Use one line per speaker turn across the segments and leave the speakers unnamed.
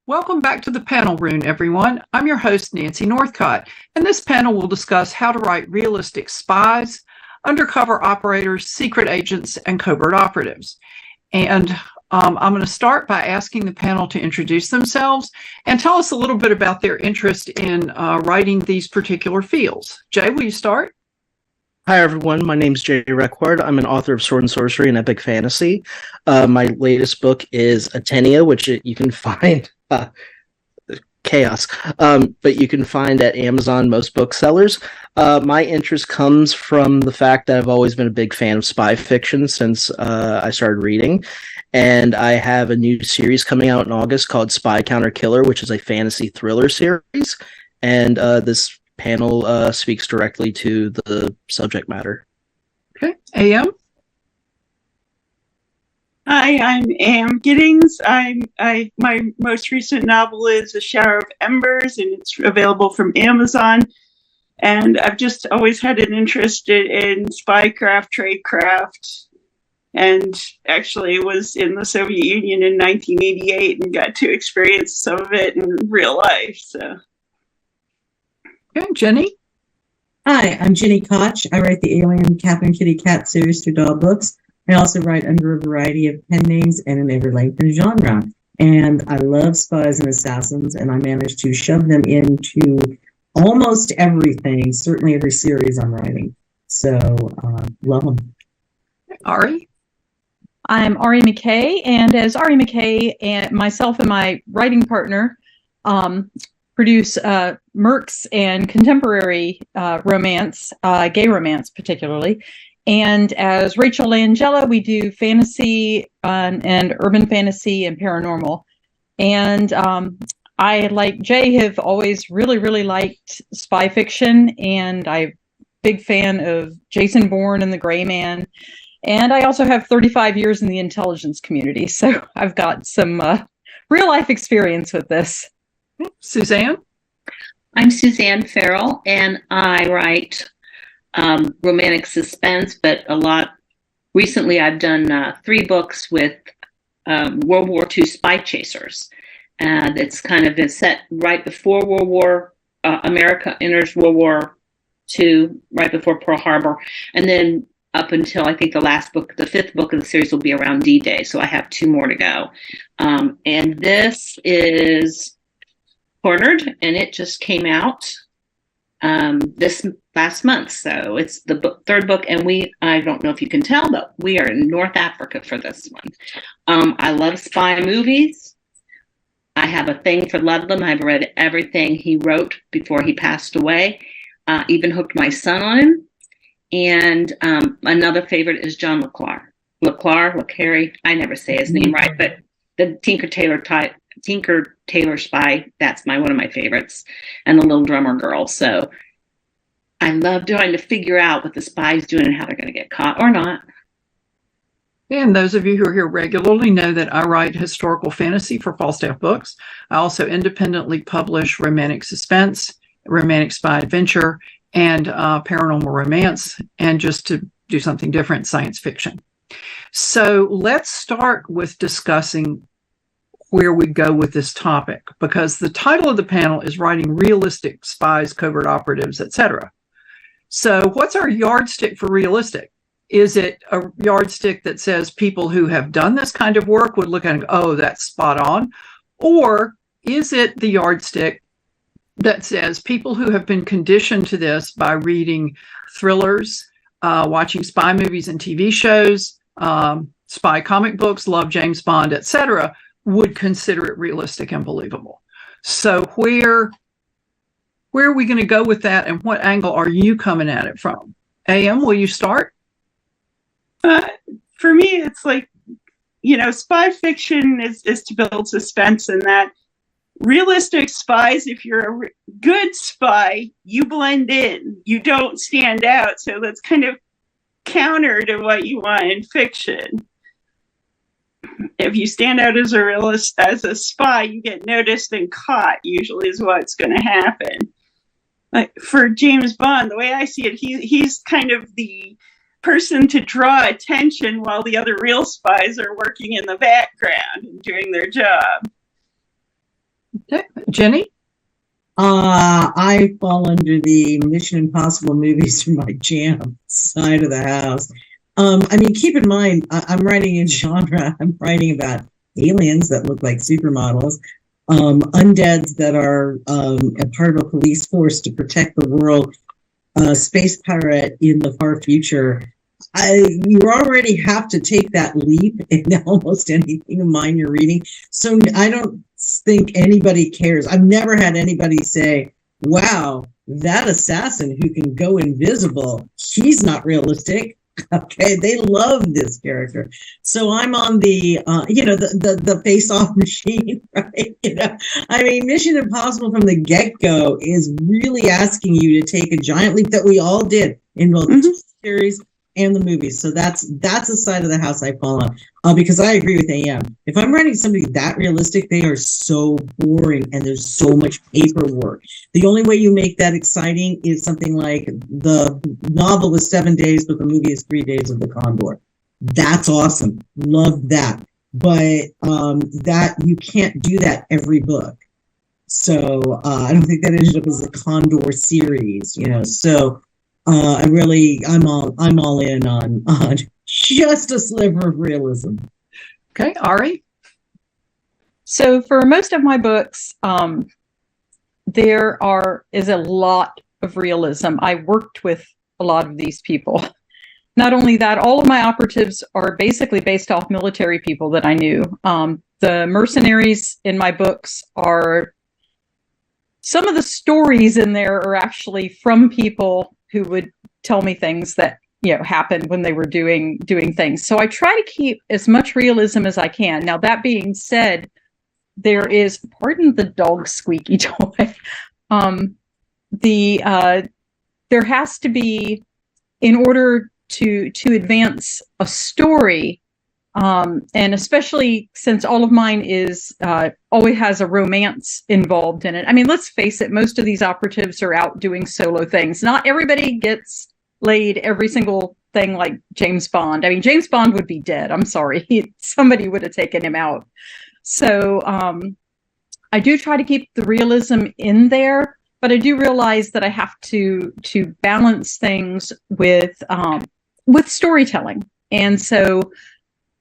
Welcome back to the panel room, everyone. I'm your host, Nancy Northcott, and this panel will discuss how to write realistic spies, undercover operators, secret agents, and covert operatives. And I'm going to start by asking the panel to introduce themselves and tell us a little bit about their interest in writing these particular fields. Jay, will you start?
Hi, everyone. My name is Jay Requard. I'm an author of Sword and Sorcery and Epic Fantasy. My latest book is Atenia, which you can find... chaos, but you can find at Amazon, most booksellers. My interest comes from the fact that I've always been a big fan of spy fiction since I started reading, and I have a new series coming out in August called Spy Counter Killer, which is a fantasy thriller series, and this panel speaks directly to the subject matter.
Okay. AM?
Hi, I'm Am Giddings. My most recent novel is A Shower of Embers, and it's available from Amazon. And I've just always had an interest in spycraft, tradecraft, and actually was in the Soviet Union in 1988 and got to experience some of it in real life. So,
Okay, Jenny?
Hi, I'm Gini Koch. I write the Alien Captain Kitty Cat series through Dog Books. I also write under a variety of pen names and in every length and genre. And I love spies and assassins, and I managed to shove them into almost everything, certainly every series I'm writing. So, love them.
Ari?
I'm Ari McKay, and as Ari McKay and myself and my writing partner produce Mercs and contemporary romance, gay romance particularly. And as Rachel Langella, we do fantasy and urban fantasy and paranormal. And I, like Jay, have always really liked spy fiction. And I'm a big fan of Jason Bourne and the Gray Man. And I also have 35 years in the intelligence community. So I've got some real life experience with this.
Suzanne?
I'm Suzanne Ferrell, and I write romantic suspense, but recently I've done 3 books with World War II spy chasers. And it's kind of been set right before America enters World War II, right before Pearl Harbor. And then up until I think the 5th book of the series will be around D-Day. So I have 2 more to go. And this is Cornered, and it just came out this last month. So it's the 3rd book, and I don't know if you can tell, but we are in North Africa for this one. I love spy movies. I have a thing for Ludlum. I've read everything he wrote before he passed away. Even hooked my son on him. And another favorite is John Le Carre. I never say his name right, but the Tinker Tailor Spy, that's one of my favorites, and The Little Drummer Girl. So I love trying to figure out what the spy's doing and how they're going to get caught or not.
And those of you who are here regularly know that I write historical fantasy for Falstaff Books. I also independently publish romantic suspense, romantic spy adventure, and paranormal romance, and just to do something different, science fiction. So let's start with discussing where we go with this topic, because the title of the panel is Writing Realistic Spies, Covert Operatives, etc. So what's our yardstick for realistic? Is it a yardstick that says people who have done this kind of work would look at it and go, oh, that's spot on? Or is it the yardstick that says people who have been conditioned to this by reading thrillers, watching spy movies and TV shows, spy comic books, love James Bond, etc., would consider it realistic and believable? So where are we going to go with that, and what angle are you coming at it from? AM, will you start?
For me, it's like, spy fiction is to build suspense, and that realistic spies, if you're a good spy, you blend in, you don't stand out. So that's kind of counter to what you want in fiction. If you stand out as a spy, you get noticed and caught, usually is what's going to happen. Like for James Bond, the way I see it, he's kind of the person to draw attention while the other real spies are working in the background and doing their job.
Okay. Jenny?
I fall under the Mission Impossible movies from my jam side of the house. I mean, keep in mind, I'm writing in genre. I'm writing about aliens that look like supermodels, undeads that are a part of a police force to protect the world, space pirate in the far future. You already have to take that leap in almost anything of mine you're reading. So I don't think anybody cares. I've never had anybody say, wow, that assassin who can go invisible, he's not realistic. Okay, they love this character. So I'm on the the face-off machine, right? I mean, Mission Impossible from the get-go is really asking you to take a giant leap that we all did in both the series and the movies. So that's a side of the house I fall on, because I agree with AM. If I'm writing somebody that realistic, they are so boring and there's so much paperwork. The only way you make that exciting is something like the novel is 7 days, but the movie is 3 days of the Condor. That's awesome. Love that. But that you can't do that every book. So I don't think that ended up as a Condor series, So I'm all in on just a sliver of realism.
Okay, Ari?
So for most of my books, there is a lot of realism. I worked with a lot of these people. Not only that, all of my operatives are basically based off military people that I knew. The mercenaries in my books are, some of the stories in there are actually from people who would tell me things that happened when they were doing things. So I try to keep as much realism as I can. Now, that being said, there is, pardon the dog squeaky toy, there has to be, in order to advance a story, and especially since all of mine is always has a romance involved in it. I mean, let's face it, most of these operatives are out doing solo things. Not everybody gets laid every single thing like James Bond. I mean, James Bond would be dead. I'm sorry. Somebody would have taken him out. So I do try to keep the realism in there, but I do realize that I have to balance things with storytelling. And so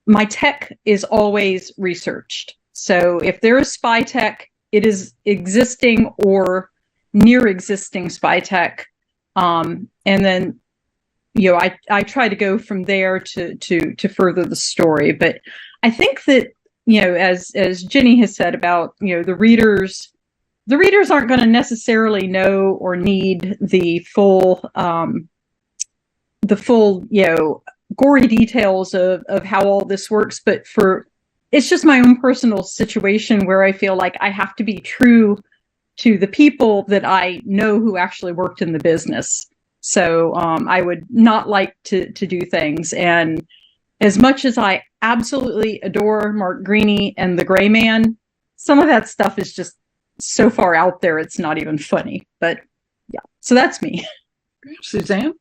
my tech is always researched. So if there is spy tech, it is existing or near existing spy tech. And then, I try to go from there to further the story. But I think that, as Ginny has said about, the readers aren't going to necessarily know or need the full, gory details of how all this works. But it's just my own personal situation where I feel like I have to be true to the people that I know who actually worked in the business. So I would not like to do things. And as much as I absolutely adore Mark Greaney and the Gray Man, some of that stuff is just so far out there, it's not even funny. But yeah, so that's me.
Suzanne?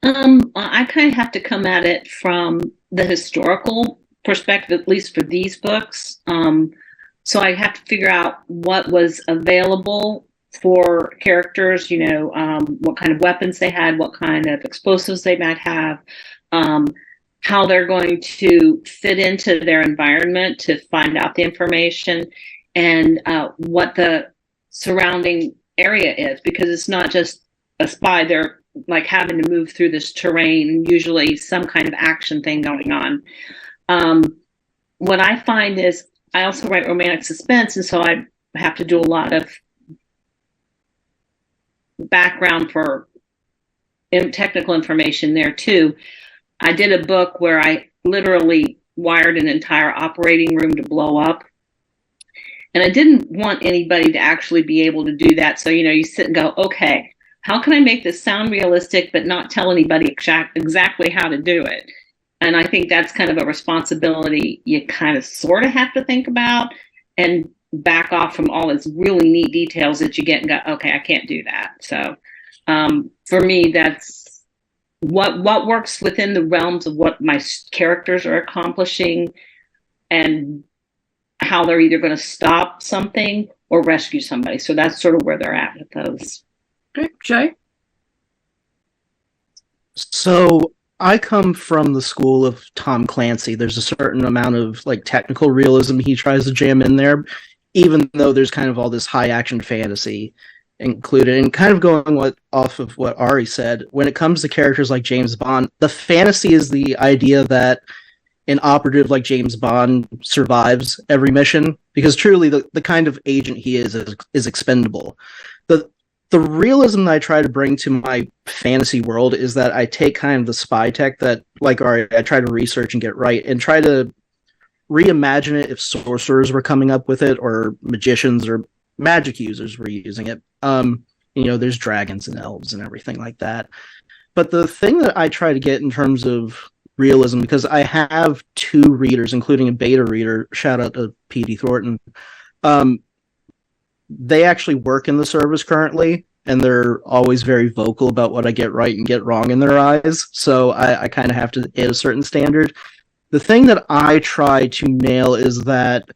I kind of have to come at it from the historical perspective, at least for these books. So I have to figure out what was available for characters, what kind of weapons they had, what kind of explosives they might have, how they're going to fit into their environment to find out the information, and what the surrounding area is, because it's not just a spy. They're like having to move through this terrain, usually some kind of action thing going on. What I find is I also write romantic suspense, and so I have to do a lot of background for technical information there too. I did a book where I literally wired an entire operating room to blow up. And I didn't want anybody to actually be able to do that. So, you sit and go, okay, how can I make this sound realistic, but not tell anybody exactly how to do it? And I think that's kind of a responsibility you kind of sort of have to think about and back off from all its really neat details that you get and go, okay, I can't do that. So for me, that's what works within the realms of what my characters are accomplishing, and how they're either going to stop something or rescue somebody. So that's sort of where they're at with those.
Okay, Jay?
So I come from the school of Tom Clancy. There's a certain amount of like technical realism he tries to jam in there, even though there's kind of all this high action fantasy included. And kind of going off of what Ari said, when it comes to characters like James Bond, the fantasy is the idea that an operative like James Bond survives every mission, because truly the kind of agent he is expendable. The realism that I try to bring to my fantasy world is that I take kind of the spy tech that, like Ari, I try to research and get right, and try to reimagine it if sorcerers were coming up with it, or magicians or magic users were using it. There's dragons and elves and everything like that. But the thing that I try to get in terms of realism, because I have 2 readers, including a beta reader, shout out to P.D. Thornton, they actually work in the service currently, and they're always very vocal about what I get right and get wrong in their eyes. So I kind of have to hit a certain standard. The thing that I try to nail is that,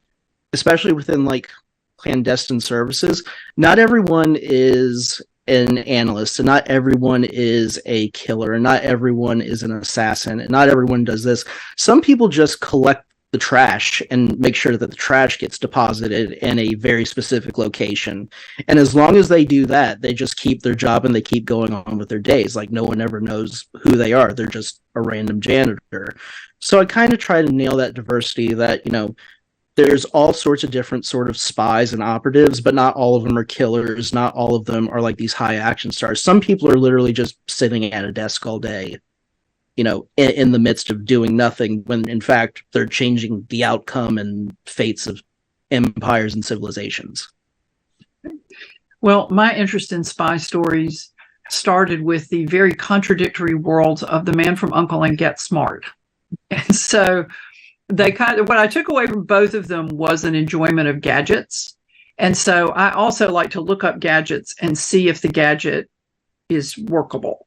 especially within like clandestine services, not everyone is an analyst, and not everyone is a killer, and not everyone is an assassin, and not everyone does this. Some people just collect the trash and make sure that the trash gets deposited in a very specific location. And as long as they do that, they just keep their job and they keep going on with their days. Like, no one ever knows who they are. They're just a random janitor. So I kind of try to nail that diversity that, there's all sorts of different sort of spies and operatives, but not all of them are killers. Not all of them are like these high action stars. Some people are literally just sitting at a desk all day, in the midst of doing nothing, when in fact they're changing the outcome and fates of empires and civilizations.
Well, my interest in spy stories started with the very contradictory worlds of The Man from U.N.C.L.E. and Get Smart. And so what I took away from both of them was an enjoyment of gadgets. And so I also like to look up gadgets and see if the gadget is workable.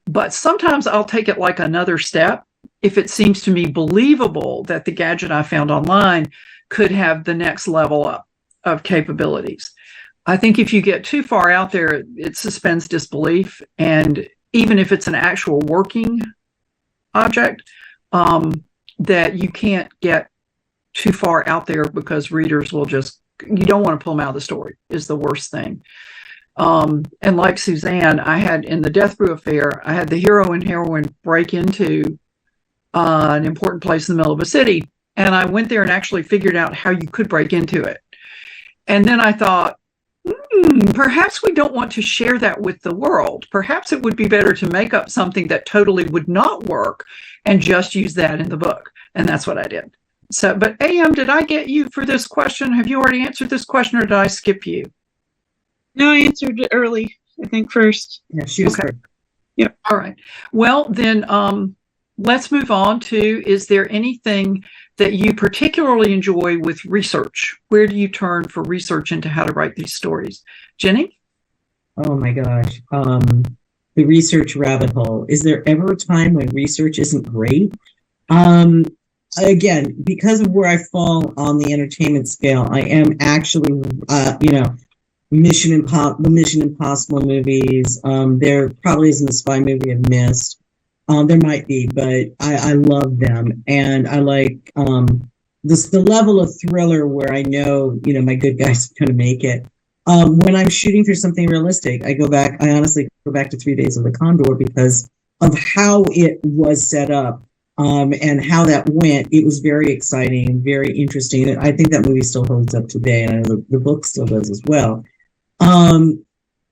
But sometimes I'll take it like another step if it seems to me believable that the gadget I found online could have the next level of capabilities. I think if you get too far out there, it suspends disbelief. And even if it's an actual working object, that you can't get too far out there, because readers will you don't want to pull them out of the story, is the worst thing. And like Suzanne, I had in the Death Brew affair, I had the hero and heroine break into an important place in the middle of a city. And I went there and actually figured out how you could break into it. And then I thought, perhaps we don't want to share that with the world. Perhaps it would be better to make up something that totally would not work and just use that in the book. And that's what I did. So, but AM, did I get you for this question? Have you already answered this question, or did I skip you?
No, I answered it early, I think, first.
Yeah, she was
okay. Yeah. All right. Well, then let's move on to, is there anything that you particularly enjoy with research? Where do you turn for research into how to write these stories? Jenny?
Oh my gosh. The research rabbit hole. Is there ever a time when research isn't great? Again, because of where I fall on the entertainment scale, I am actually, the Mission Impossible movies. There probably isn't a spy movie I've missed. There might be, but I love them. And I like the level of thriller where I know, my good guys are going to make it. When I'm shooting for something realistic, I honestly go back to 3 Days of the Condor because of how it was set up and how that went. It was very exciting and very interesting. And I think that movie still holds up today, and I know the book still does as well.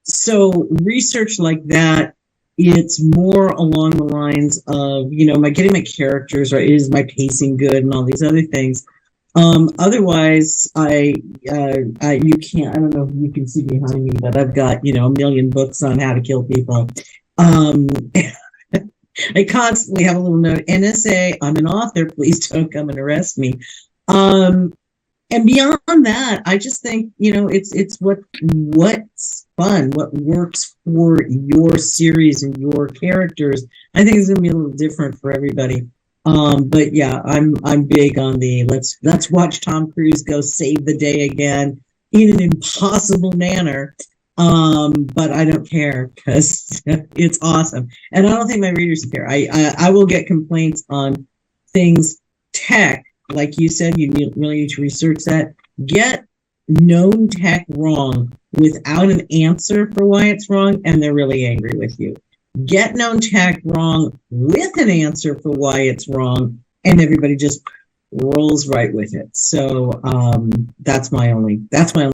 So research like that, it's more along the lines of, getting my characters right. Is my pacing good and all these other things. Otherwise, I don't know if you can see behind me, but I've got, a million books on how to kill people. I constantly have a little note, NSA, I'm an author, please don't come and arrest me. And beyond that, I just think, it's what's fun, what works for your series and your characters. I think it's going to be a little different for everybody. But yeah, I'm big on the let's watch Tom Cruise go save the day again in an impossible manner. But I don't care because it's awesome, and I don't think my readers care. I will get complaints on things tech, like you said. You really need to research that. Get known tech wrong without an answer for why it's wrong, and they're really angry with you. Get known tech wrong with an answer for why it's wrong, and everybody just rolls right with it. So that's my only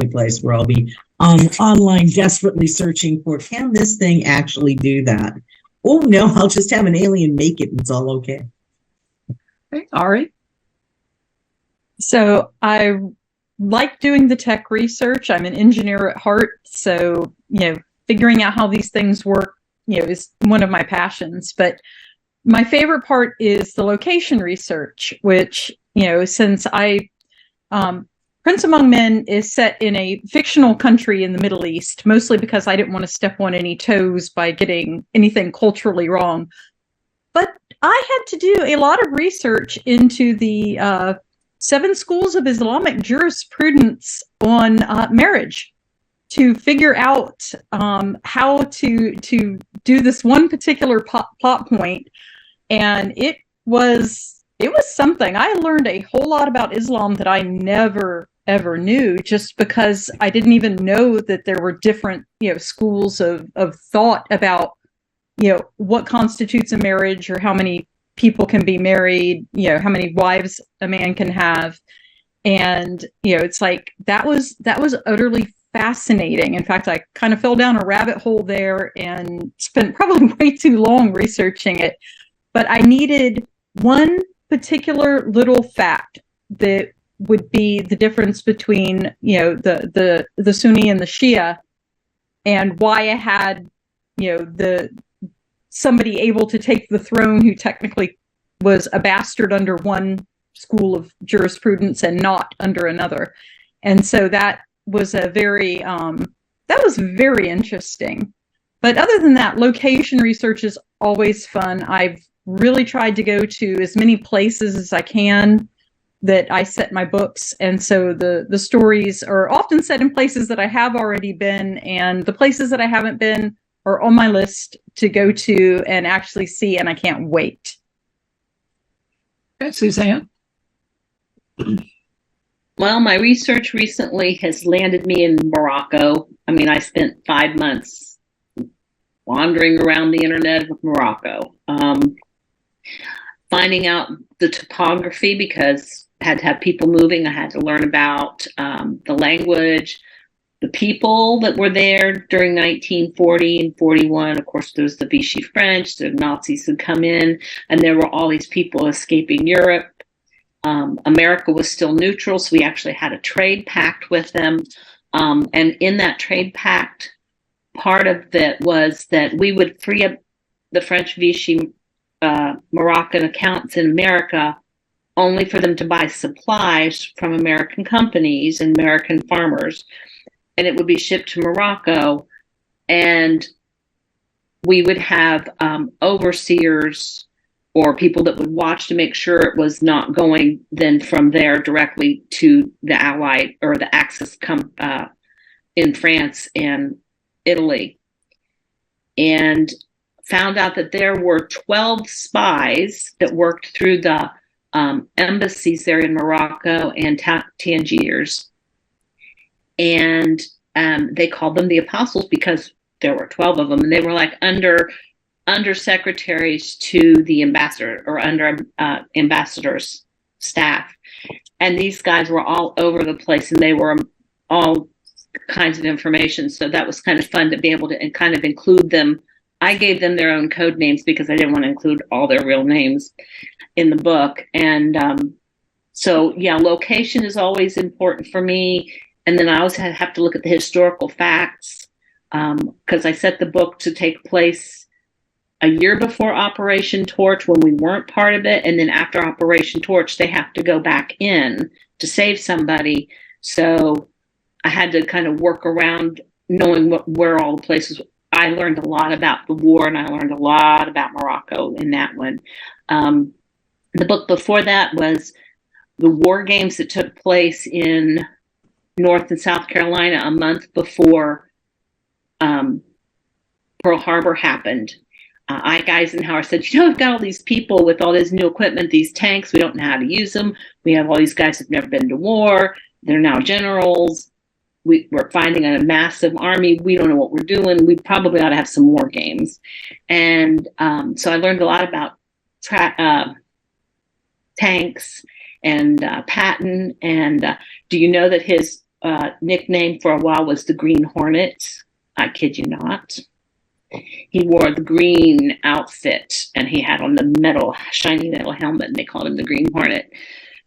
place where I'll be online desperately searching for, can this thing actually do that? Oh no, I'll just have an alien make it and it's all okay.
Okay, Ari?
So I like doing the tech research. I'm an engineer at heart, so figuring out how these things work is one of my passions. But my favorite part is the location research, which since Prince Among Men is set in a fictional country in the Middle East, mostly because I didn't want to step on any toes by getting anything culturally wrong. But I had to do a lot of research into the 7 schools of Islamic jurisprudence on marriage to figure out how to do this one particular plot point. And it was something. I learned a whole lot about Islam that I never ever knew, just because I didn't even know that there were different schools of thought about what constitutes a marriage, or how many people can be married, how many wives a man can have. And it's like that was utterly fascinating. In fact, I kind of fell down a rabbit hole there and spent probably way too long researching it. But I needed one particular little fact that would be the difference between the Sunni and the Shia, and why I had somebody able to take the throne who technically was a bastard under one school of jurisprudence and not under another. And so that was very interesting. But other than that, location research is always fun. I've really tried to go to as many places as I can that I set my books. And so the stories are often set in places that I have already been, and the places that I haven't been are on my list to go to and actually see, and I can't wait.
Okay, Suzanne?
Well, my research recently has landed me in Morocco. I mean, I spent 5 months wandering around the internet of Morocco, finding out the topography, because I had to have people moving. I had to learn about the language, the people that were there during 1940 and 41. Of course, there was the Vichy French, the Nazis had come in, and there were all these people escaping Europe. America was still neutral, so we actually had a trade pact with them. And in that trade pact, part of it was that we would free up the French Vichy Moroccan accounts in America, only for them to buy supplies from American companies and American farmers. And it would be shipped to Morocco, and we would have overseers or people that would watch to make sure it was not going then from there directly to the Allied or the Axis in France and Italy. And found out that there were 12 spies that worked through the embassies there in Morocco and Tangiers. And they called them the apostles because there were 12 of them, and they were like under secretaries to the ambassador, or under ambassadors' staff. And these guys were all over the place, and they were all kinds of information. So that was kind of fun to be able to kind of include them. I gave them their own code names because I didn't want to include all their real names in the book. And so, yeah, location is always important for me. And then I always have to look at the historical facts, because I set the book to take place a year before Operation Torch, when we weren't part of it. And then after Operation Torch, they have to go back in to save somebody. So I had to kind of work around knowing where all the places. I learned a lot about the war, and I learned a lot about Morocco in that one. The book before that was the war games that took place in North and South Carolina a month before Pearl Harbor happened. Ike Eisenhower said, we've got all these people with all this new equipment, these tanks, we don't know how to use them. We have all these guys who've never been to war. They're now generals. We're finding a massive army. We don't know what we're doing. We probably ought to have some war games. And so I learned a lot about tanks and Patton. And do you know that his nickname for a while was the Green Hornet? I kid you not. He wore the green outfit and he had on the shiny metal helmet, and they called him the Green Hornet.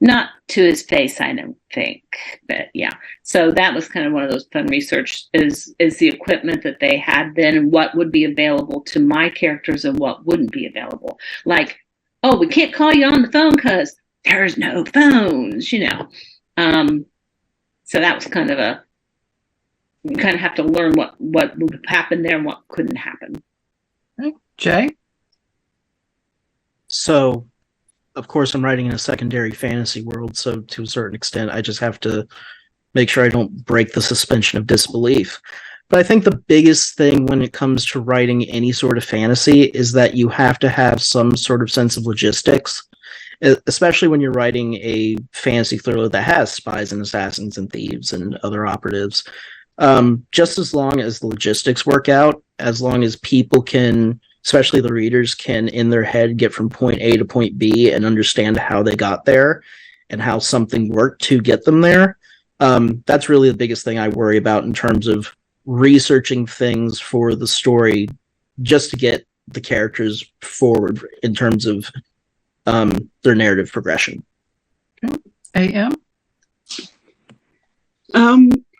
Not to his face, I don't think, but yeah. So that was kind of one of those fun research is the equipment that they had then and what would be available to my characters and what wouldn't be available. Like, oh, we can't call you on the phone because there's no phones, So that was kind of you kind of have to learn what would happen there and what couldn't happen.
Okay. Jay?
So, of course, I'm writing in a secondary fantasy world, so to a certain extent, I just have to make sure I don't break the suspension of disbelief. But I think the biggest thing when it comes to writing any sort of fantasy is that you have to have some sort of sense of logistics, especially when you're writing a fantasy thriller that has spies and assassins and thieves and other operatives. Just as long as the logistics work out, as long as people can, especially the readers, can in their head get from point A to point B and understand how they got there and how something worked to get them there. That's really the biggest thing I worry about in terms of researching things for the story, just to get the characters forward in terms of their narrative progression.
Okay. AM?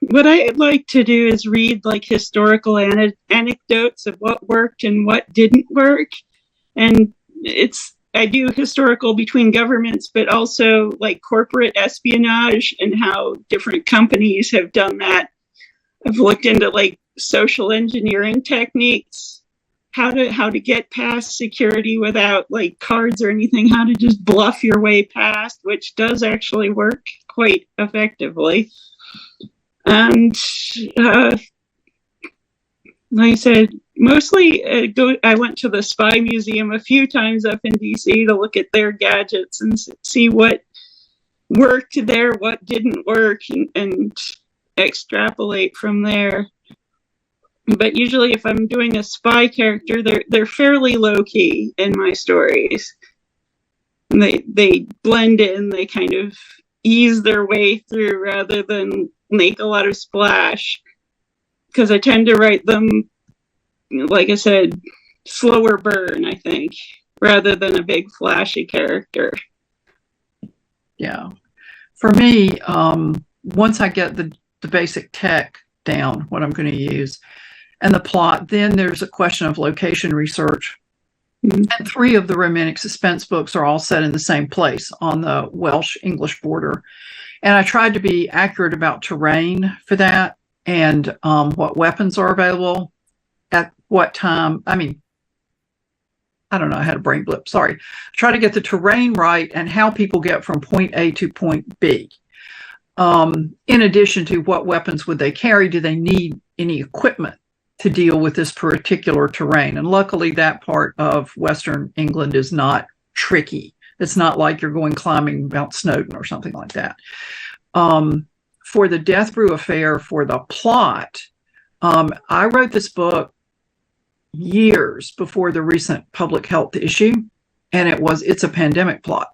What I like to do is read like historical anecdotes of what worked and what didn't work. And I do historical between governments, but also like corporate espionage and how different companies have done that. I've looked into like social engineering techniques, how to get past security without like cards or anything, how to just bluff your way past, which does actually work quite effectively. And like I said, mostly I went to the Spy Museum a few times up in DC to look at their gadgets and see what worked there, what didn't work, and extrapolate from there. But usually if I'm doing a spy character, they're fairly low-key in my stories. They blend in, they kind of ease their way through rather than make a lot of splash, because I tend to write them, like I said, slower burn, I think, rather than a big flashy character.
Yeah. For me, once I get the basic tech down, what I'm going to use, and the plot, then there's a question of location research. Mm-hmm. And 3 of the romantic suspense books are all set in the same place on the Welsh-English border. And I tried to be accurate about terrain for that and what weapons are available at what time. I mean, I don't know. I had a brain blip. Sorry. Try to get the terrain right and how people get from point A to point B. In addition to what weapons would they carry? Do they need any equipment to deal with this particular terrain? And luckily, that part of Western England is not tricky. It's not like you're going climbing Mount Snowdon or something like that. For the Death Brew affair, for the plot, I wrote this book years before the recent public health issue, and it's a pandemic plot.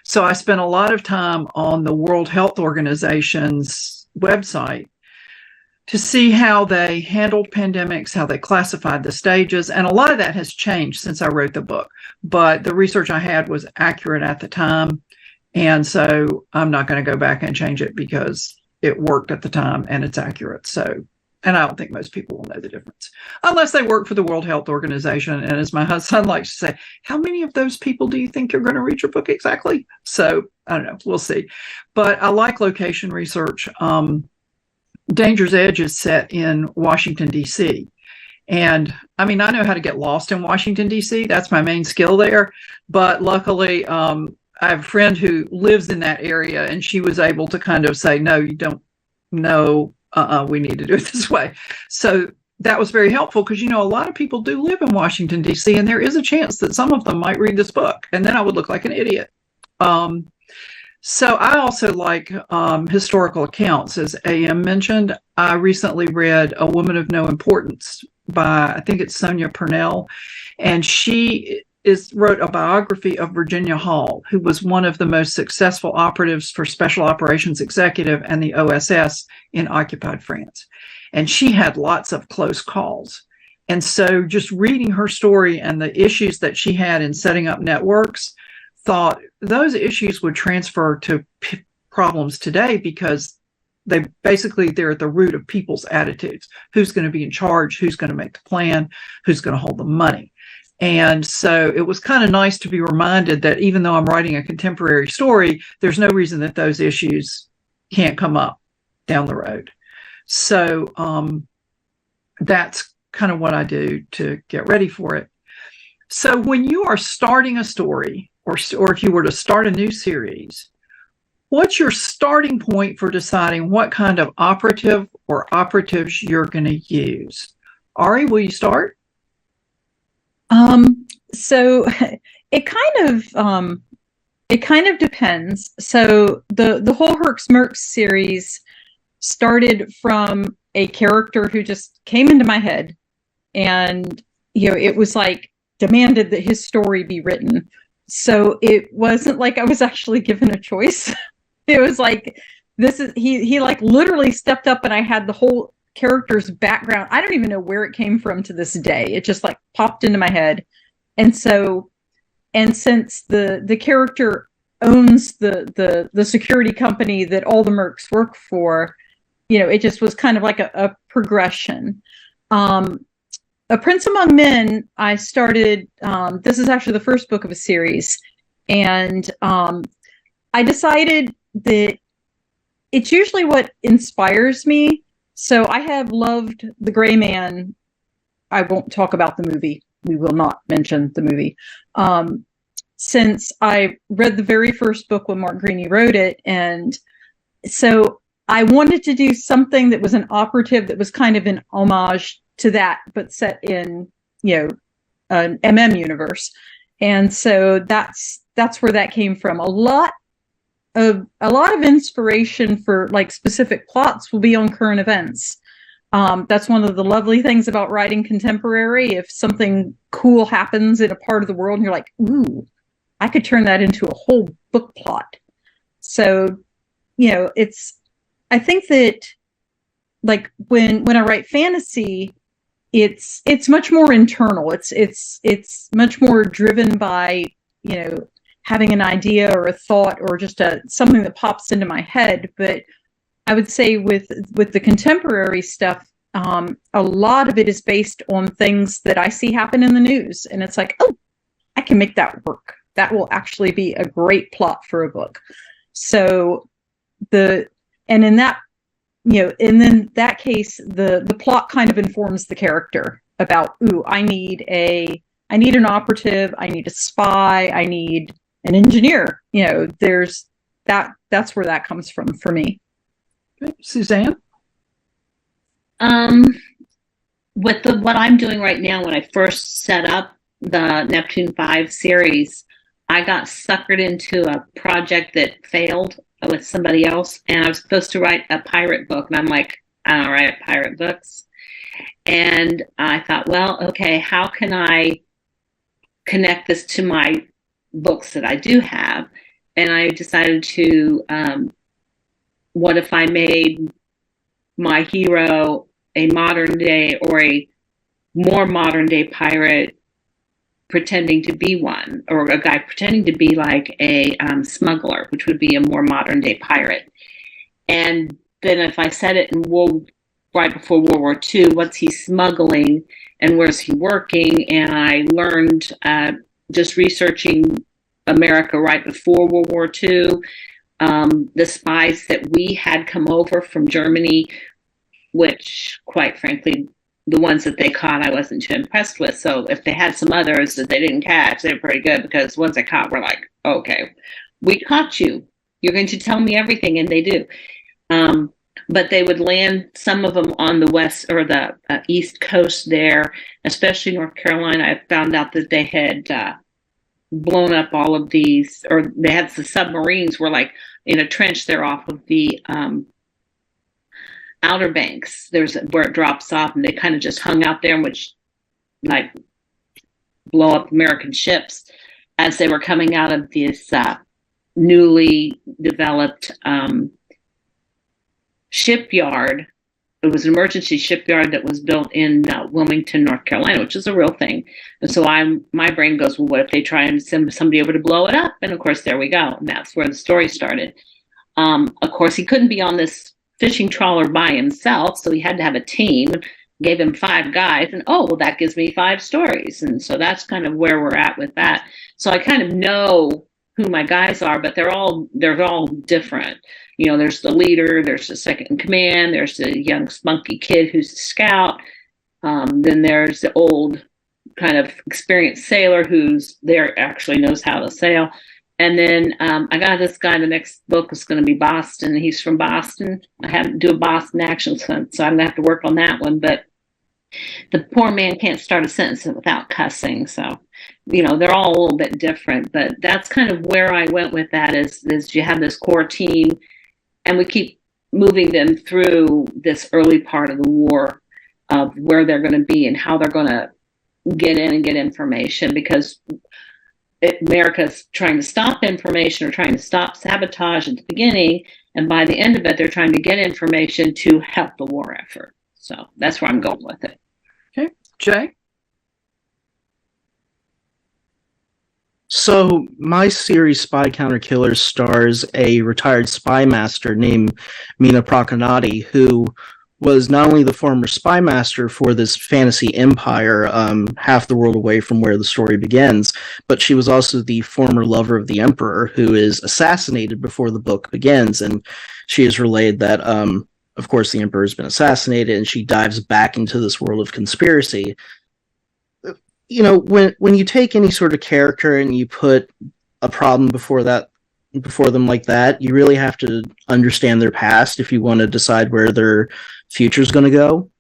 So I spent a lot of time on the World Health Organization's website to see how they handled pandemics, how they classified the stages. And a lot of that has changed since I wrote the book. But the research I had was accurate at the time. And so I'm not going to go back and change it because it worked at the time and it's accurate. So, and I don't think most people will know the difference unless they work for the World Health Organization. And as my son likes to say, how many of those people do you think are going to read your book exactly? So I don't know. We'll see. But I like location research. Danger's Edge is set in Washington, D.C. And I mean, I know how to get lost in Washington, D.C. That's my main skill there. But luckily, I have a friend who lives in that area, and she was able to kind of say, no, you don't know, we need to do it this way. So that was very helpful because, a lot of people do live in Washington, D.C., and there is a chance that some of them might read this book, and then I would look like an idiot. So I also like historical accounts, as AM mentioned. I recently read A Woman of No Importance by, I think it's Sonia Purnell, and she wrote a biography of Virginia Hall, who was one of the most successful operatives for Special Operations Executive and the OSS in occupied France. And she had lots of close calls. And so just reading her story and the issues that she had in setting up networks, thought those issues would transfer to problems today because they're at the root of people's attitudes. Who's going to be in charge? Who's going to make the plan? Who's going to hold the money? And so it was kind of nice to be reminded that even though I'm writing a contemporary story, there's no reason that those issues can't come up down the road. So that's kind of what I do to get ready for it. So when you are starting a story, or if you were to start a new series, what's your starting point for deciding what kind of operative or operatives you're going to use? Ari, will you start?
So it kind of depends. So the whole Herx Merx series started from a character who just came into my head, and it was like demanded that his story be written. So it wasn't like I was actually given a choice. It was like, he like literally stepped up, and I had the whole character's background. I don't even know where it came from to this day. It just like popped into my head. And so, and since the character owns the security company that all the mercs work for, it just was kind of like a progression. A Prince Among Men, I started, this is actually the first book of a series, and I decided that it's usually what inspires me. So I have loved The Gray Man. I won't talk about the movie. We will not mention the movie. Since I read the very first book when Mark Greaney wrote it, and so I wanted to do something that was an operative that was kind of an homage to that, but set in, an MM universe. And so that's where that came from. A lot of inspiration for like specific plots will be on current events. That's one of the lovely things about writing contemporary. If something cool happens in a part of the world and you're like, ooh, I could turn that into a whole book plot. So, I think that like when I write fantasy, it's much more internal. It's much more driven by, having an idea or a thought or just something that pops into my head. But I would say with the contemporary stuff, a lot of it is based on things that I see happen in the news. And it's like, oh, I can make that work. That will actually be a great plot for a book. So and in that, and in that case, the plot kind of informs the character about, ooh, I need an operative, I need a spy, I need an engineer. There's that's where that comes from for me.
Okay. Suzanne?
With what I'm doing right now, when I first set up the Neptune 5 series, I got suckered into a project that failed with somebody else, and I was supposed to write a pirate book, and I'm like, I don't write pirate books. And I thought, well, okay, how can I connect this to my books that I do have? And I decided to, what if I made my hero a modern day or a more modern day pirate pretending to be one, or a guy pretending to be like a smuggler, which would be a more modern day pirate. And then if I set it in right before World War II, what's he smuggling and where's he working? And I learned just researching America right before World War II, the spies that we had come over from Germany, which quite frankly the ones that they caught, I wasn't too impressed with. So if they had some others that they didn't catch, they were pretty good, because ones they caught were like, okay, we caught you. You're going to tell me everything, and they do. But they would land some of them on the west or the east coast there, especially North Carolina. I found out that they had blown up all of these, or they had the submarines were like in a trench there off of the Outer Banks. There's where it drops off, and they kind of just hung out there, which like blow up American ships as they were coming out of this newly developed shipyard. It was an emergency shipyard that was built in Wilmington, North Carolina, which is a real thing. And so my brain goes, well, what if they try and send somebody over to blow it up? And of course, there we go. And that's where the story started. Of course, he couldn't be on this fishing trawler by himself, so he had to have a team. Gave him 5 guys, and oh, well, that gives me 5 stories. And so that's kind of where we're at with that. So I kind of know who my guys are, but they're all different. You know, there's the leader, there's the second in command, there's the young spunky kid who's a scout. Then there's the old kind of experienced sailor who's there, actually knows how to sail. And then I got this guy, the next book is going to be Boston. He's from Boston. I have to do a Boston action stunt, so I'm going to have to work on that one. But the poor man can't start a sentence without cussing. So, you know, they're all a little bit different. But that's kind of where I went with that is you have this core team, and we keep moving them through this early part of the war of where they're going to be and how they're going to get in and get information, because America's trying to stop information or trying to stop sabotage at the beginning, and by the end of it, they're trying to get information to help the war effort. So that's where I'm going with it.
Okay, Jay?
So my series Spy Counter Killers stars a retired spy master named Mina Prakanati, who was not only the former spy master for this fantasy empire, half the world away from where the story begins, but she was also the former lover of the emperor, who is assassinated before the book begins. And she has relayed that, of course, the emperor has been assassinated, and she dives back into this world of conspiracy. You know, when you take any sort of character and you put a problem before them like that, you really have to understand their past if you want to decide where their future is going to go.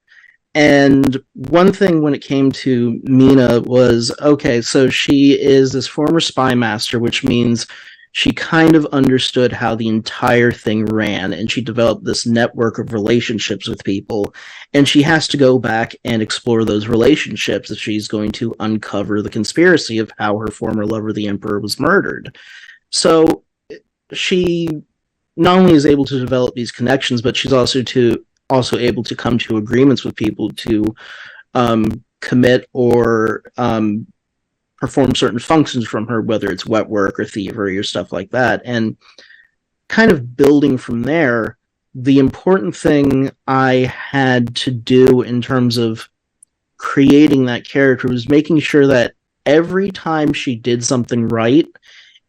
And one thing when it came to Mina was, okay, so she is this former spy master, which means she kind of understood how the entire thing ran, and she developed this network of relationships with people, and she has to go back and explore those relationships if she's going to uncover the conspiracy of how her former lover, the emperor, was murdered. So she not only is able to develop these connections, but she's also able to come to agreements with people to commit or perform certain functions from her, whether it's wet work or thievery or stuff like that. And kind of building from there, the important thing I had to do in terms of creating that character was making sure that every time she did something right,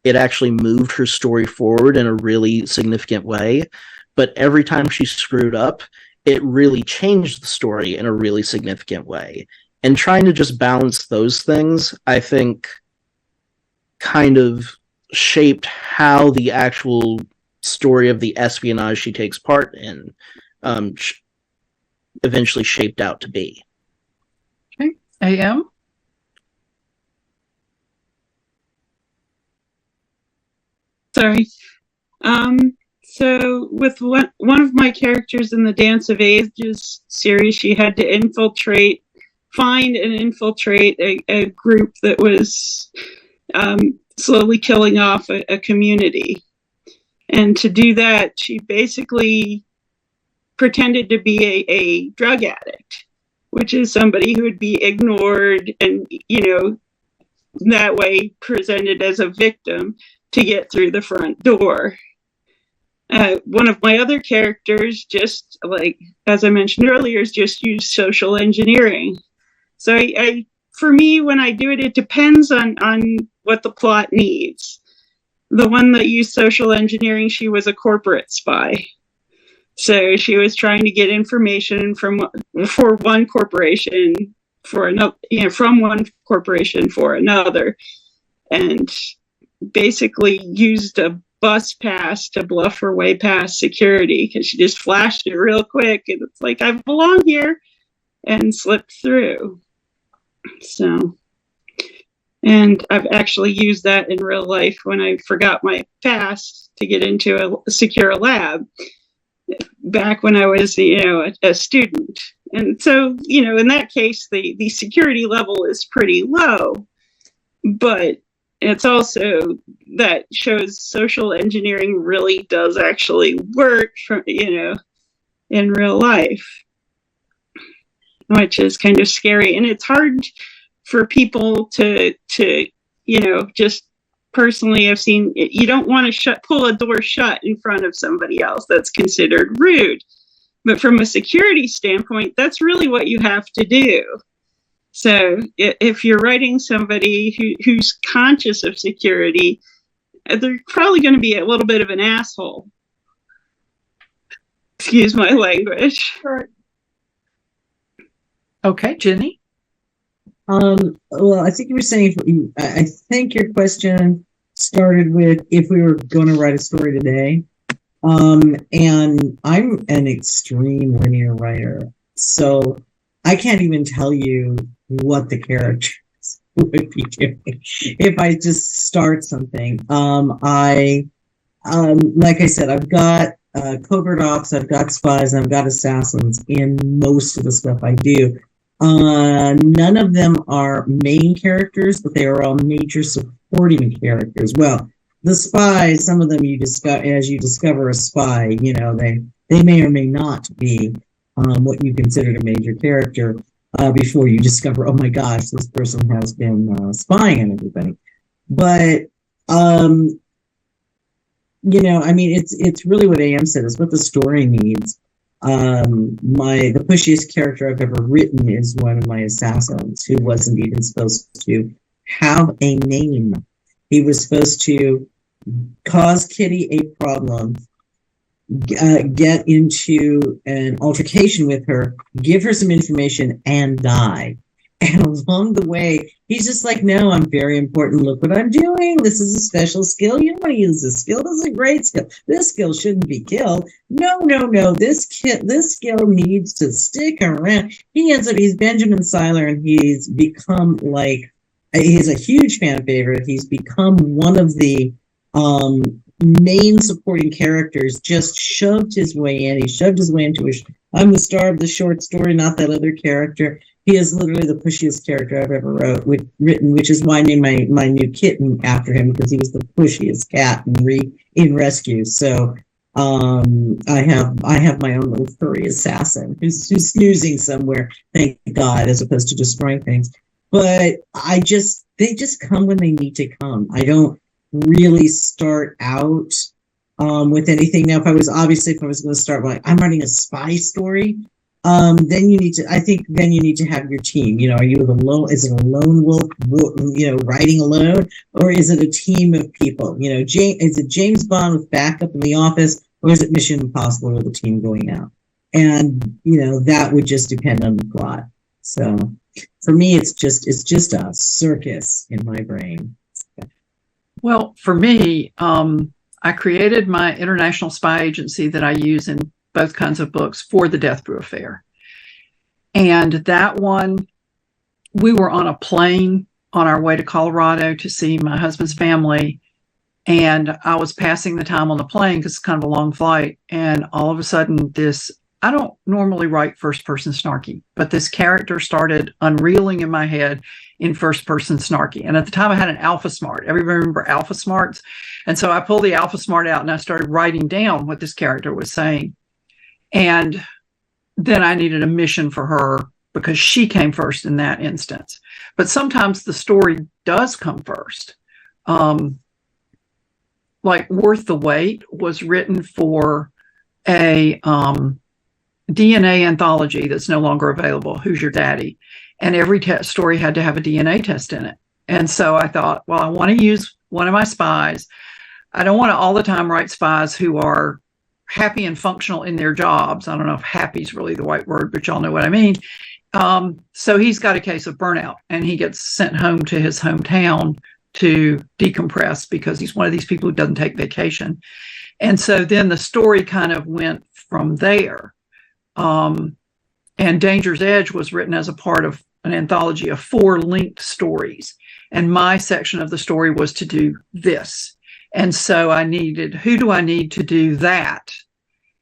it actually moved her story forward in a really significant way. But every time she screwed up, it really changed the story in a really significant way. And trying to just balance those things, I think, kind of shaped how the actual story of the espionage she takes part in eventually shaped out to be.
Okay, AM?
Sorry. So with one of my characters in the Dance of Ages series, she had to find and infiltrate a group that was slowly killing off a community. And to do that, she basically pretended to be a drug addict, which is somebody who would be ignored and, that way presented as a victim to get through the front door. One of my other characters, just like, as I mentioned earlier, is just use social engineering. So for me, when I do it, it depends on what the plot needs. The one that used social engineering, she was a corporate spy. So she was trying to get information for one corporation for another, from one corporation for another, and basically used a bus pass to bluff her way past security because she just flashed it real quick, and it's like, I belong here, and slipped through. So, and I've actually used that in real life when I forgot my pass to get into a secure lab back when I was, a student. And so, in that case, the security level is pretty low, but it's also that shows social engineering really does actually work for, in real life, which is kind of scary. And it's hard for people to just personally, I've seen, you don't want to pull a door shut in front of somebody else. That's considered rude. But from a security standpoint, that's really what you have to do. So if you're writing somebody who's conscious of security, they're probably going to be a little bit of an asshole. Excuse my language.
Okay, Ginny?
Well, I think you were saying, I think your question started with if we were going to write a story today. And I'm an extreme linear writer, so I can't even tell you what the characters would be doing if I just start something. Like I said, I've got covert ops, I've got spies, and I've got assassins in most of the stuff I do. None of them are main characters, but they are all major supporting characters. Well, the spies, some of them as you discover a spy, they may or may not be what you considered a major character before you discover, oh my gosh, this person has been spying on everybody. But it's really what AM said, is what the story needs. The pushiest character I've ever written is one of my assassins, who wasn't even supposed to have a name. He was supposed to cause Kitty a problem, get into an altercation with her, give her some information, and die. And along the way, he's just like, no, I'm very important. Look what I'm doing. This is a special skill. You don't want to use this skill. This is a great skill. This skill shouldn't be killed. No. This skill needs to stick around. He's Benjamin Seiler, and he's become he's a huge fan favorite. He's become one of the main supporting characters. Just shoved his way in. He shoved his way into I'm the star of the short story, not that other character. He is literally the pushiest character I've ever written, which is why I named my new kitten after him, because he was the pushiest cat in Rescue. So I have my own little furry assassin who's snoozing somewhere, thank God, as opposed to destroying things. But they just come when they need to come. I don't really start out with anything. Now, if I was going to start I'm writing a spy story, then you need to have your team. Are you alone? Is it a lone wolf, writing alone, or is it a team of people? Is it James Bond with backup in the office, or is it Mission Impossible with a team going out? And that would just depend on the plot. So for me, it's just a circus in my brain.
Well, for me, I created my international spy agency that I use in both kinds of books for the Death Brew affair. And that one, we were on a plane on our way to Colorado to see my husband's family. And I was passing the time on the plane because it's kind of a long flight. And all of a sudden I don't normally write first person snarky, but this character started unreeling in my head in first person snarky. And at the time I had an Alpha Smart. Everybody remember Alpha Smarts? And so I pulled the Alpha Smart out and I started writing down what this character was saying. And then I needed a mission for her because she came first in that instance. But sometimes the story does come first. Like Worth the Wait was written for a DNA anthology that's no longer available, Who's Your Daddy? And every story had to have a DNA test in it. And so I thought, well, I want to use one of my spies. I don't want to all the time write spies who are happy and functional in their jobs. I don't know if happy is really the right word, but y'all know what I mean. So he's got a case of burnout, and he gets sent home to his hometown to decompress because he's one of these people who doesn't take vacation. And so then the story kind of went from there. And Danger's Edge was written as a part of an anthology of 4 linked stories. And my section of the story was to do this. And so I needed, who do I need to do that?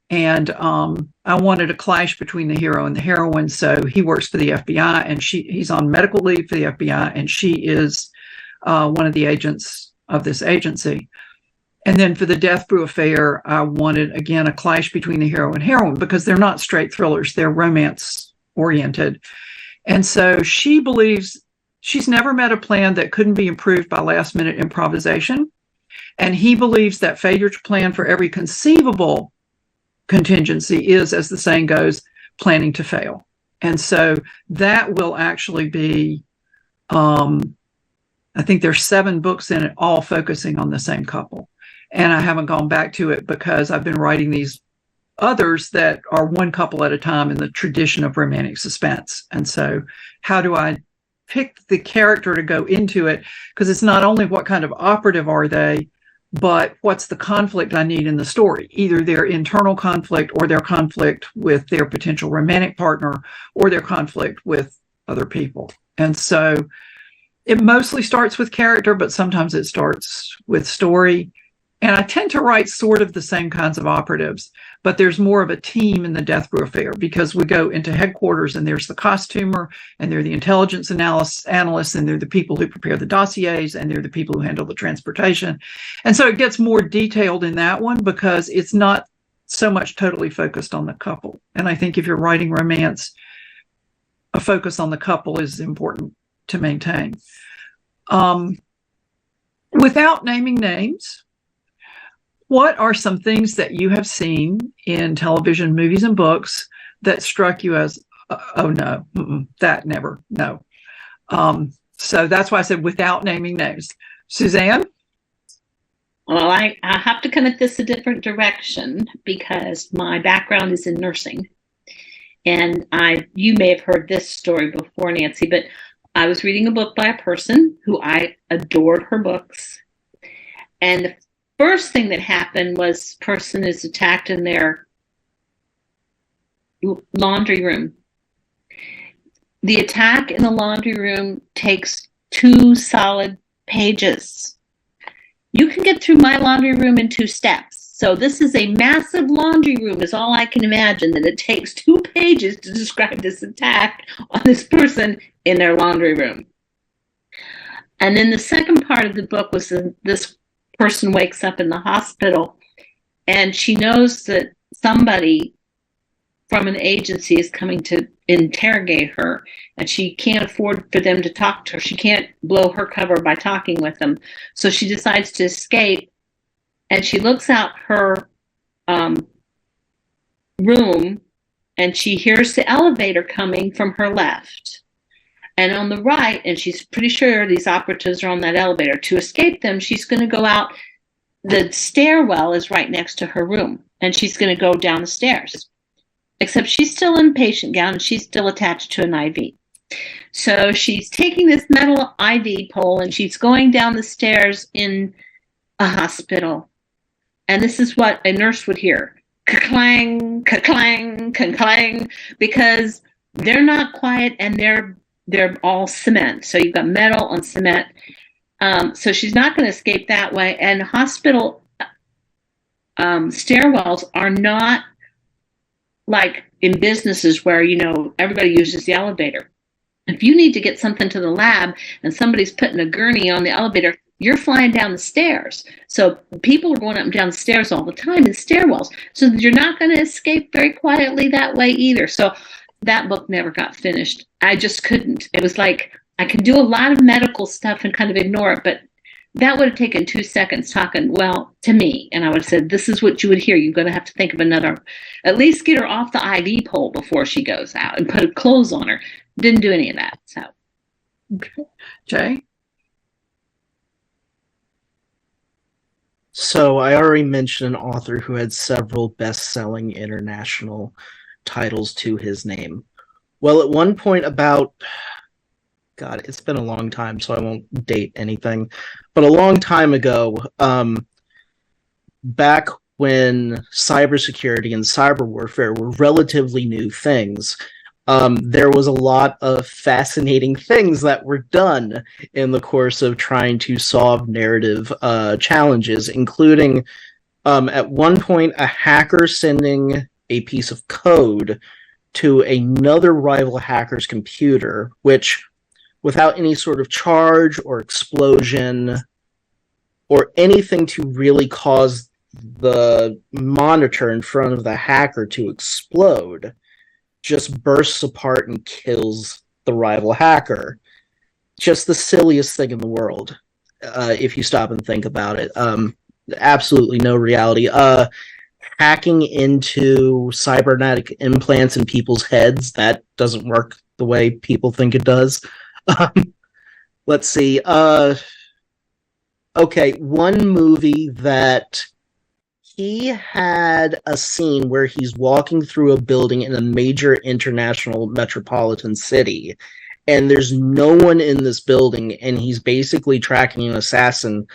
And I wanted a clash between the hero and the heroine. So he works for the FBI, and he's on medical leave for the FBI, and she is one of the agents of this agency. And then for the Death Brew affair, I wanted, again, a clash between the hero and heroine, because they're not straight thrillers. They're romance oriented. And so she believes she's never met a plan that couldn't be improved by last minute improvisation. And he believes that failure to plan for every conceivable contingency is, as the saying goes, planning to fail. And so that will actually be, I think there's 7 books in it, all focusing on the same couple. And I haven't gone back to it because I've been writing these others that are one couple at a time in the tradition of romantic suspense. And so how do I pick the character to go into it? Because it's not only what kind of operative are they, but what's the conflict I need in the story? Either their internal conflict, or their conflict with their potential romantic partner, or their conflict with other people. And so it mostly starts with character, but sometimes it starts with story. And I tend to write sort of the same kinds of operatives, but there's more of a team in the Death Brew affair, because we go into headquarters and there's the costumer, and they're the intelligence analysts, and they're the people who prepare the dossiers, and they're the people who handle the transportation. And so it gets more detailed in that one, because it's not so much totally focused on the couple. And I think if you're writing romance, a focus on the couple is important to maintain. Without naming names, what are some things that you have seen in television, movies, and books that struck you as, oh no, that never, no. So that's why I said without naming names. Suzanne?
Well, I have to come at this a different direction, because my background is in nursing. And you may have heard this story before, Nancy, but I was reading a book by a person who I adored her books. And the first thing that happened was this person is attacked in their laundry room. The attack in the laundry room takes 2 solid pages. You can get through my laundry room in 2 steps. So this is a massive laundry room, is all I can imagine, that it takes 2 pages to describe this attack on this person in their laundry room. And then the second part of the book was this person wakes up in the hospital, and she knows that somebody from an agency is coming to interrogate her, and she can't afford for them to talk to her. She can't blow her cover by talking with them. So she decides to escape, and she looks out her room, and she hears the elevator coming from her left. And on the right, and she's pretty sure these operatives are on that elevator. To escape them, she's going to go out. The stairwell is right next to her room, and she's going to go down the stairs. Except she's still in patient gown, and she's still attached to an IV. So she's taking this metal IV pole, and she's going down the stairs in a hospital. And this is what a nurse would hear. Ka-clang, ka-clang, ka-clang, because they're not quiet, and they're all cement. So you've got metal on cement. So she's not going to escape that way. And hospital stairwells are not like in businesses where, everybody uses the elevator. If you need to get something to the lab and somebody's putting a gurney on the elevator, you're flying down the stairs. So people are going up and down the stairs all the time in stairwells. So you're not going to escape very quietly that way either. So that book never got finished. I just couldn't. It was like, I can do a lot of medical stuff and kind of ignore it, but that would have taken 2 seconds talking, well, to me. And I would have said, this is what you would hear. You're going to have to think of another, at least get her off the IV pole before she goes out and put clothes on her. Didn't do any of that. So,
okay. Jay?
So I already mentioned an author who had several best-selling international titles to his name. Well, at one point about, God, it's been a long time, so I won't date anything, but a long time ago, back when cybersecurity and cyber warfare were relatively new things, there was a lot of fascinating things that were done in the course of trying to solve narrative challenges, including at one point a hacker sending a piece of code to another rival hacker's computer, which, without any sort of charge or explosion or anything to really cause the monitor in front of the hacker to explode, just bursts apart and kills the rival hacker. Just the silliest thing in the world, if you stop and think about it. Absolutely no reality. Hacking into cybernetic implants in people's heads, that doesn't work the way people think it does. Let's see. Okay, one movie that he had a scene where he's walking through a building in a major international metropolitan city, and there's no one in this building, and he's basically tracking an assassin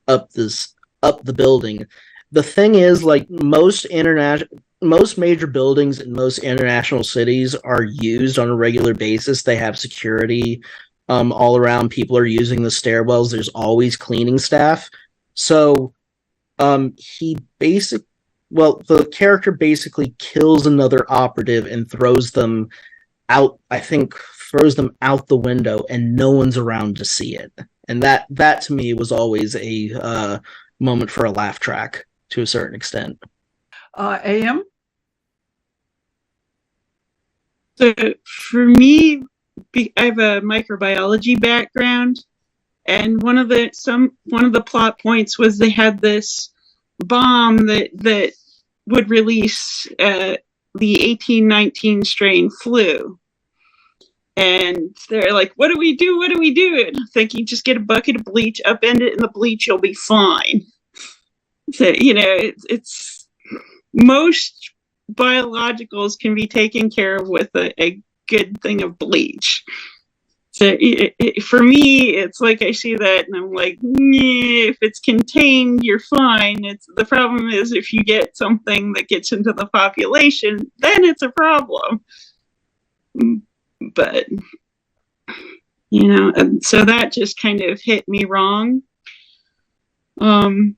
up the building. The thing is, like, most major buildings in most international cities are used on a regular basis. They have security all around. People are using the stairwells. There's always cleaning staff. So the character basically kills another operative and throws them out the window, and no one's around to see it. And that to me was always a moment for a laugh track to a certain extent.
AM?
So for me, I have a microbiology background, and one of the plot points was they had this bomb that would release the 1819 strain flu. And they're like, what do we do? What do we do? And I'm thinking, just get a bucket of bleach, upend it in the bleach, you'll be fine. So, it's most biologicals can be taken care of with a good thing of bleach. So for me, it's like I see that and I'm like, if it's contained, you're fine. The problem is if you get something that gets into the population, then it's a problem. But, so that just kind of hit me wrong. And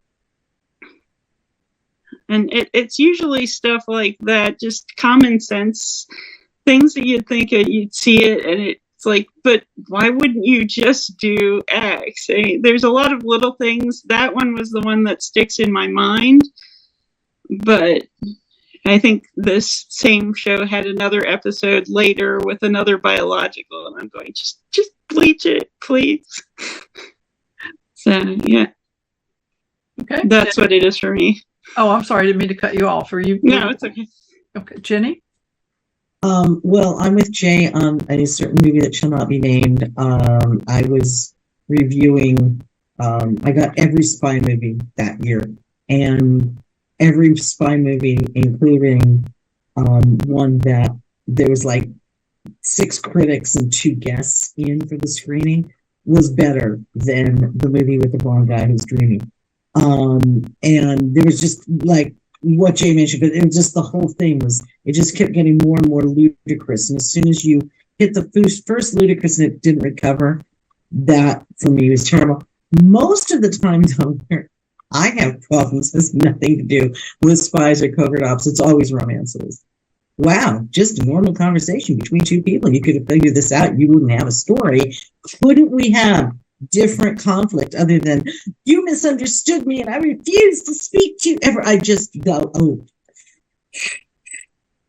it's usually stuff like that, just common sense things that you'd think you'd see it, and it's like, but why wouldn't you just do X? There's a lot of little things. That one was the one that sticks in my mind, but I think this same show had another episode later with another biological, and I'm going, just bleach it, please. So, yeah.
Okay.
That's what it is for me.
Oh, I'm sorry. I didn't mean to cut you off. Are you?
No, it's okay.
Okay. Jenny?
Well, I'm with Jay on a certain movie that shall not be named. I was reviewing, I got every spy movie that year, and every spy movie, including one that there was like 6 critics and 2 guests in for the screening, was better than the movie with the blonde guy who's dreaming. And there was just like what Jay mentioned, but it was just the whole thing it just kept getting more and more ludicrous. And as soon as you hit the first ludicrous and it didn't recover, that for me was terrible. Most of the time, though, I have problems. It has nothing to do with spies or covert ops. It's always romances. Wow, just a normal conversation between 2 people. You could have figured this out. You wouldn't have a story. Couldn't we have different conflict other than you misunderstood me and I refuse to speak to you ever? I just go, oh,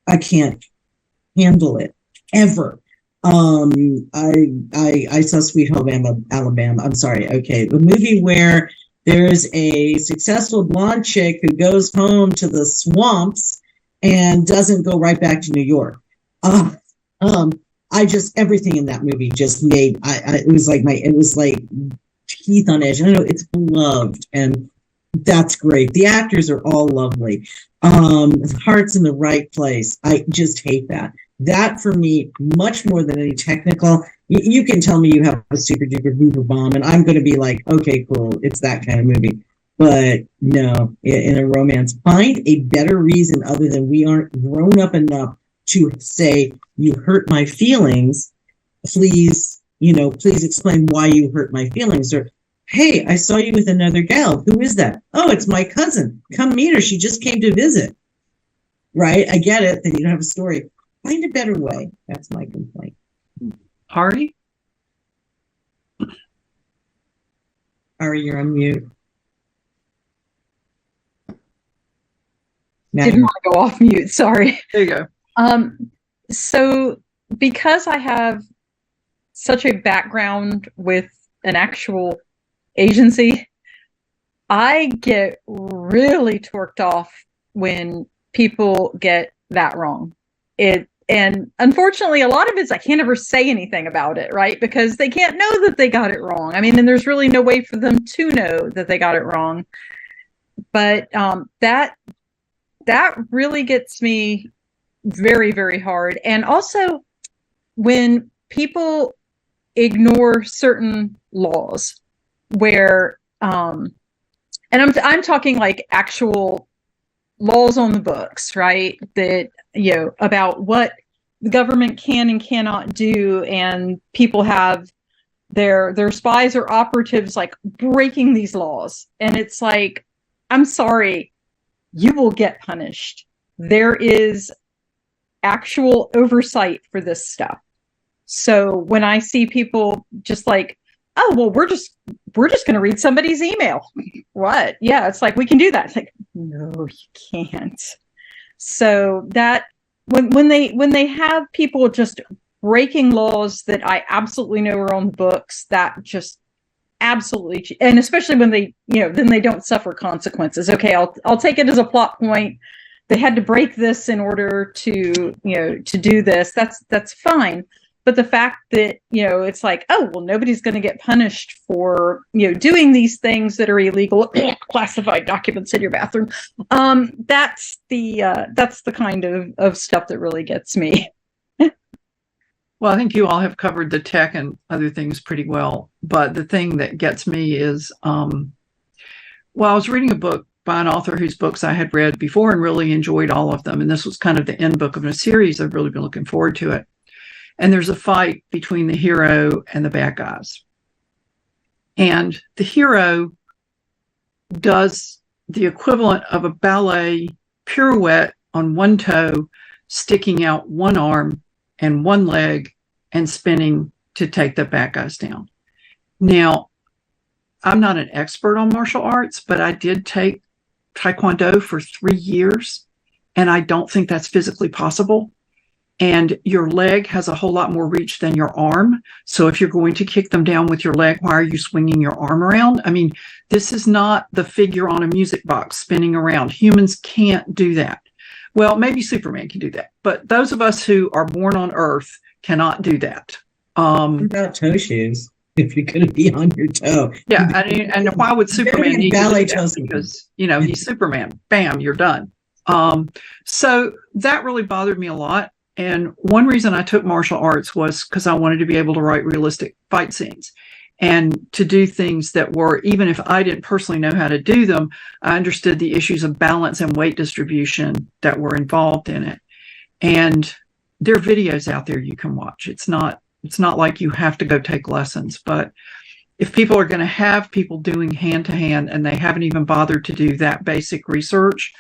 I can't handle it ever. I saw Sweet Home Alabama. I'm sorry. Okay, the movie where there's a successful blonde chick who goes home to the swamps and doesn't go right back to New York. Everything in that movie just made, it was like teeth on edge. I know it's beloved, and That's great. The actors are all lovely. The heart's in the right place. I just hate that. That for me, much more than any technical, you can tell me you have a super duper boober bomb, and I'm going to be like, okay, cool. It's that kind of movie. But no, in a romance, find a better reason other than we aren't grown up enough to say, you hurt my feelings. Please, please explain why you hurt my feelings. Or, hey, I saw you with another gal. Who is that? Oh, it's my cousin. Come meet her. She just came to visit. Right? I get it that you don't have a story. Find a better way. That's my complaint.
Ari?
Ari, you're on mute.
Didn't want to go off mute. Sorry.
There you go.
So because I have such a background with an actual agency, I get really torqued off when people get that wrong. And unfortunately, a lot of it's I can't ever say anything about it, right? Because they can't know that they got it wrong. I mean, and there's really no way for them to know that they got it wrong. But that really gets me very, very hard. And also when people ignore certain laws where, and I'm talking like actual laws on the books, right? That, about what the government can and cannot do. And people have their spies or operatives like breaking these laws. And it's like, I'm sorry, you will get punished. There is actual oversight for this stuff. So when I see people just like, oh, well, we're just going to read somebody's email. What? Yeah, it's like, we can do that. It's like, no, you can't. So that when they have people just breaking laws that I absolutely know are on the books, that just absolutely, and especially when they, then they don't suffer consequences. Okay, I'll take it as a plot point. They had to break this in order to, to do this. That's fine. But the fact that, it's like, oh, well, nobody's going to get punished for, doing these things that are illegal, classified documents in your bathroom. That's the kind of stuff that really gets me.
Well, I think you all have covered the tech and other things pretty well. But the thing that gets me is, I was reading a book by an author whose books I had read before and really enjoyed all of them. And this was kind of the end book of a series. I've really been looking forward to it. And there's a fight between the hero and the bad guys. And the hero does the equivalent of a ballet pirouette on one toe, sticking out one arm and one leg and spinning to take the bad guys down. Now, I'm not an expert on martial arts, but I did take Taekwondo for 3 years, and I don't think that's physically possible. And your leg has a whole lot more reach than your arm. So if you're going to kick them down with your leg, why are you swinging your arm around? I mean, this is not the figure on a music box spinning around. Humans can't do that. Well, maybe Superman can do that, but those of us who are born on Earth cannot do that.
What about toe shoes? If you're going to be on your toe.
Yeah, and why would Superman need ballet to do that? Because, he's Superman. Bam, you're done. So that really bothered me a lot. And one reason I took martial arts was because I wanted to be able to write realistic fight scenes and to do things that were, even if I didn't personally know how to do them, I understood the issues of balance and weight distribution that were involved in it. And there are videos out there you can watch. It's not like you have to go take lessons, but if people are going to have people doing hand to hand and they haven't even bothered to do that basic research,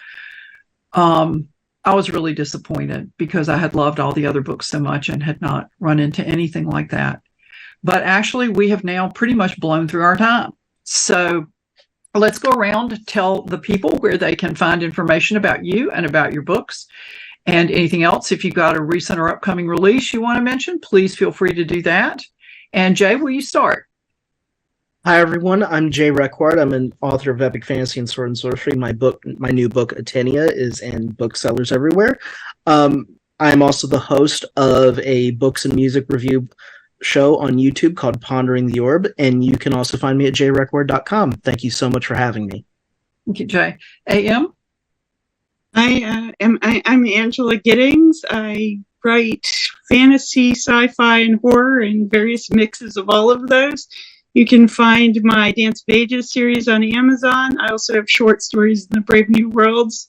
I was really disappointed because I had loved all the other books so much and had not run into anything like that. But actually, we have now pretty much blown through our time. So let's go around and tell the people where they can find information about you and about your books and anything else. If you've got a recent or upcoming release you want to mention, please feel free to do that. And Jay, will you start?
Hi, everyone. I'm Jay Requard. I'm an author of epic fantasy and sword and sorcery. My new book, Atenia, is in booksellers everywhere. I'm also the host of a books and music review show on YouTube called Pondering the Orb, and you can also find me at jrequard.com. Thank you so much for having me.
Thank you, Jay. AM?
I'm Angela Giddings. I write fantasy, sci-fi, and horror, and various mixes of all of those. You can find my Dance of Ages series on Amazon. I also have short stories in the Brave New Worlds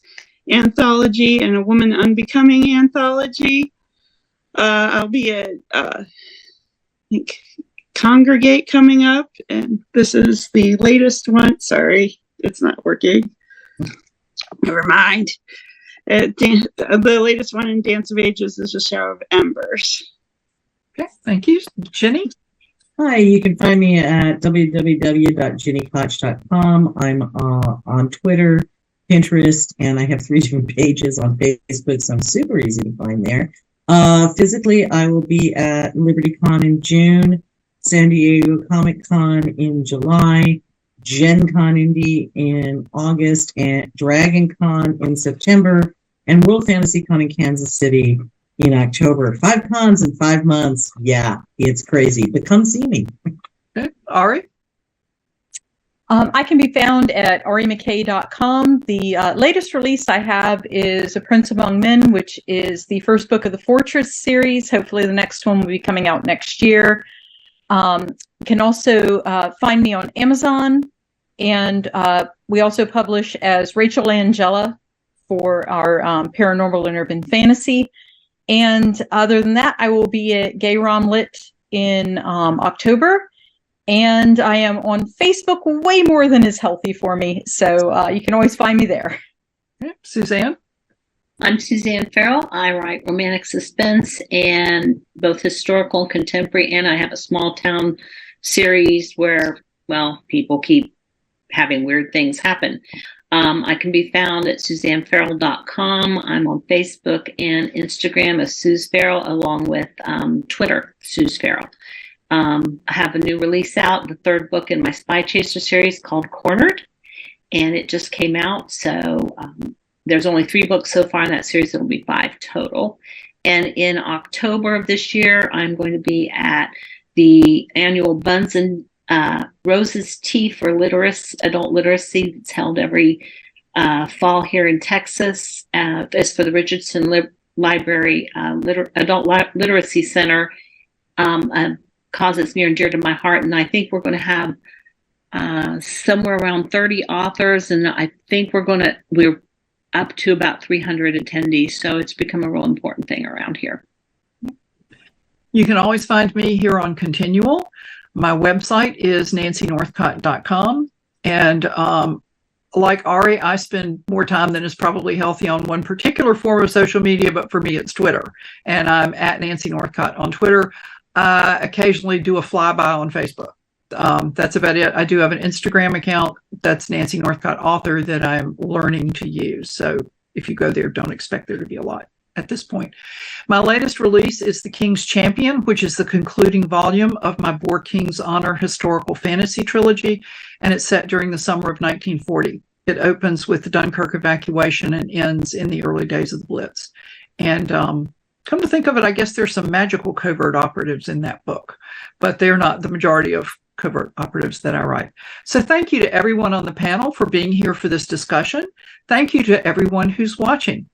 anthology and a Woman Unbecoming anthology. I'll be at I think Congregate coming up, and this is the latest one. Sorry, it's not working. Never mind. The latest one in Dance of Ages is A Shower of Embers.
Okay, thank you. Ginny?
Hi, you can find me at www.ginikoch.com. I'm on Twitter, Pinterest, and I have 3 different pages on Facebook, so I'm super easy to find there. Physically, I will be at LibertyCon in June, San Diego Comic-Con in July, Gen Con Indy in August, and Dragon Con in September, and World Fantasy Con in Kansas City in October. 5 cons in 5 months. Yeah, it's crazy, but come see me.
Okay. Ari?
I can be found at arimckay.com. The latest release I have is A Prince Among Men, which is the first book of the Fortress series. Hopefully the next one will be coming out next year. You can also find me on Amazon, and we also publish as Rachel Angela for our paranormal and urban fantasy. And other than that, I will be at Gay Rom Lit in October. And I am on Facebook way more than is healthy for me. So you can always find me there.
Okay. Suzanne?
I'm Suzanne Ferrell. I write romantic suspense and both historical and contemporary, and I have a small town series where, well, people keep having weird things happen. I can be found at SuzanneFerrell.com. I'm on Facebook and Instagram as Suze Ferrell, along with Twitter, Suze Ferrell. I have a new release out, the 3rd book in my Spy Chaser series called Cornered, and it just came out. So there's only 3 books so far in that series. It'll be 5 total. And in October of this year, I'm going to be at the annual Buns and Roses Tea for adult literacy. It's held every fall here in Texas. It's for the Richardson Library Adult Literacy Center. A cause that's near and dear to my heart, and I think we're going to have somewhere around 30 authors, and I think we're up to about 300 attendees, so it's become a real important thing around here.
You can always find me here on ConTinual. My website is nancynorthcott.com, and like Ari, I spend more time than is probably healthy on one particular form of social media, but for me it's Twitter, and I'm at Nancy Northcott on Twitter. I occasionally do a flyby on Facebook. That's about it. I do have an Instagram account that's Nancy Northcott Author that I'm learning to use. So if you go there, don't expect there to be a lot at this point. My latest release is The King's Champion, which is the concluding volume of my Boar King's Honor historical fantasy trilogy, and it's set during the summer of 1940. It opens with the Dunkirk evacuation and ends in the early days of the Blitz. And come to think of it, I guess there's some magical covert operatives in that book, but they're not the majority of covert operatives that I write. So thank you to everyone on the panel for being here for this discussion. Thank you to everyone who's watching.